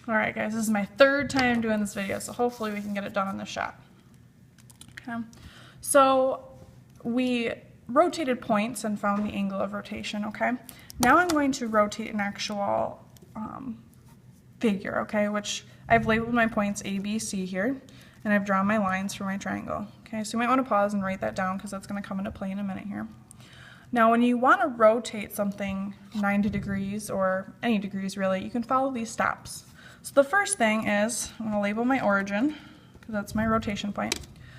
Alright guys, this is my third time doing this video, so hopefully we can get it done in the shot. Okay, so we rotated points and found the angle of rotation, okay? Now I'm going to rotate an actual figure, okay, which I've labeled my points A, B, C here, and I've drawn my lines for my triangle. Okay, so you might want to pause and write that down because that's going to come into play in a minute here. Now when you want to rotate something 90 degrees or any degrees really, you can follow these steps. So the first thing is, I'm going to label my origin, because that's my rotation point.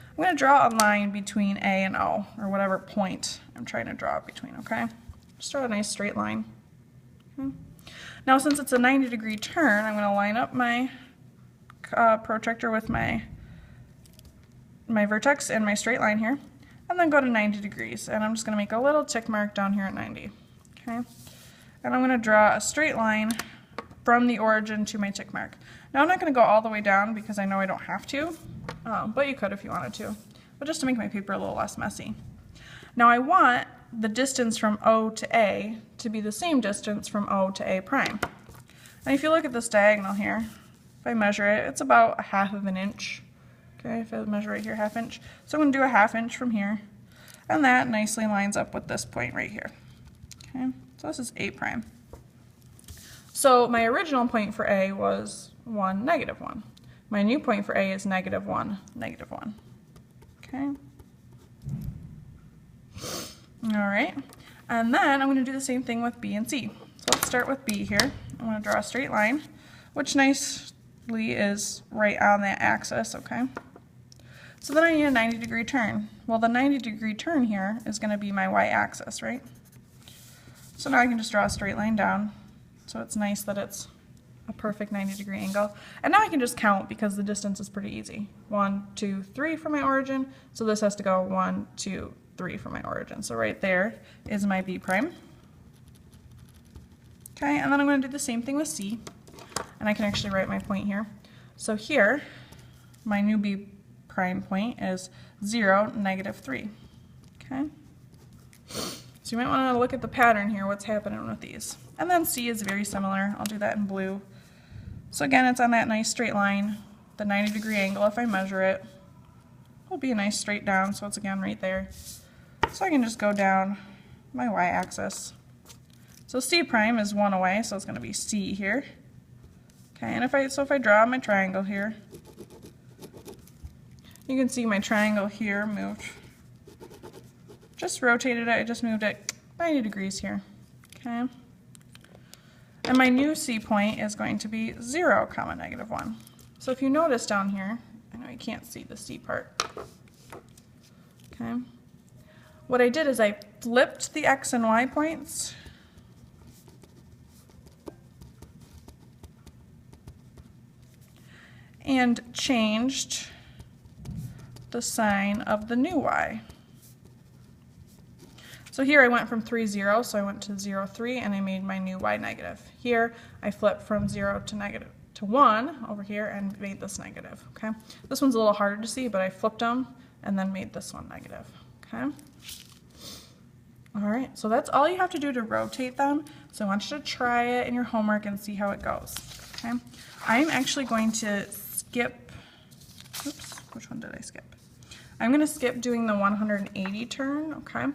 I'm going to draw a line between A and O, or whatever point I'm trying to draw it between, okay? Just draw a nice straight line. Okay. Now since it's a 90-degree turn, I'm going to line up my protractor with my vertex and my straight line here, and then go to 90 degrees. And I'm just going to make a little tick mark down here at 90. Okay? And I'm going to draw a straight line from the origin to my tick mark. Now I'm not going to go all the way down because I know I don't have to, but you could if you wanted to. But just to make my paper a little less messy. Now I want the distance from O to A to be the same distance from O to A prime. And if you look at this diagonal here, if I measure it, it's about 1/2 of an inch. Okay, if I measure right here, 1/2 inch. So I'm going to do a 1/2 inch from here. And that nicely lines up with this point right here. Okay, so this is A prime. So my original point for A was 1, -1. My new point for A is -1, -1. Okay. Alright, and then I'm going to do the same thing with B and C. So let's start with B here. I'm going to draw a straight line, which nicely is right on that axis, okay? So then I need a 90-degree turn. Well, the 90-degree turn here is going to be my y-axis, right? So now I can just draw a straight line down. So it's nice that it's a perfect 90-degree angle. And now I can just count because the distance is pretty easy. 1, 2, 3 from my origin. So this has to go 1, 2, 3 from my origin. So right there is my B prime. Okay, and then I'm going to do the same thing with C. And I can actually write my point here. So here, my new B prime point is 0, -3. Okay? So you might want to look at the pattern here, what's happening with these. And then C is very similar. I'll do that in blue. So again, it's on that nice straight line. The 90-degree angle, if I measure it, will be a nice straight down, so it's again right there. So I can just go down my y-axis. So C prime is 1 away, so it's going to be C here. Okay, and if I draw my triangle here, you can see my triangle here moved. Just rotated it, I just moved it 90 degrees here. Okay. And my new C point is going to be 0, -1. So if you notice down here, I know you can't see the C part. Okay. What I did is I flipped the X and Y points and changed the sign of the new Y. So here I went from 3, 0, so I went to 0, 3, and I made my new Y negative. Here I flipped from 0 to 1 over here and made this negative. Okay, this one's a little harder to see, but I flipped them and then made this one negative. Okay. All right, so that's all you have to do to rotate them. So I want you to try it in your homework and see how it goes. Okay, I'm actually going to skip. Oops, which one did I skip? I'm going to skip doing the 180 turn. Okay.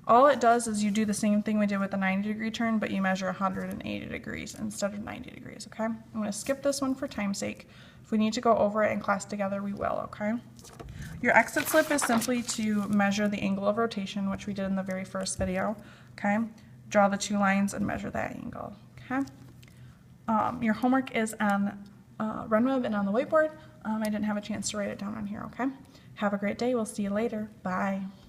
All it does is you do the same thing we did with the 90-degree turn, but you measure 180 degrees instead of 90 degrees, okay? I'm going to skip this one for time's sake. If we need to go over it in class together, we will, okay? Your exit slip is simply to measure the angle of rotation, which we did in the very first video, okay? Draw the 2 lines and measure that angle, okay? Your homework is on Runweb and on the whiteboard. I didn't have a chance to write it down on here, okay? Have a great day. We'll see you later. Bye.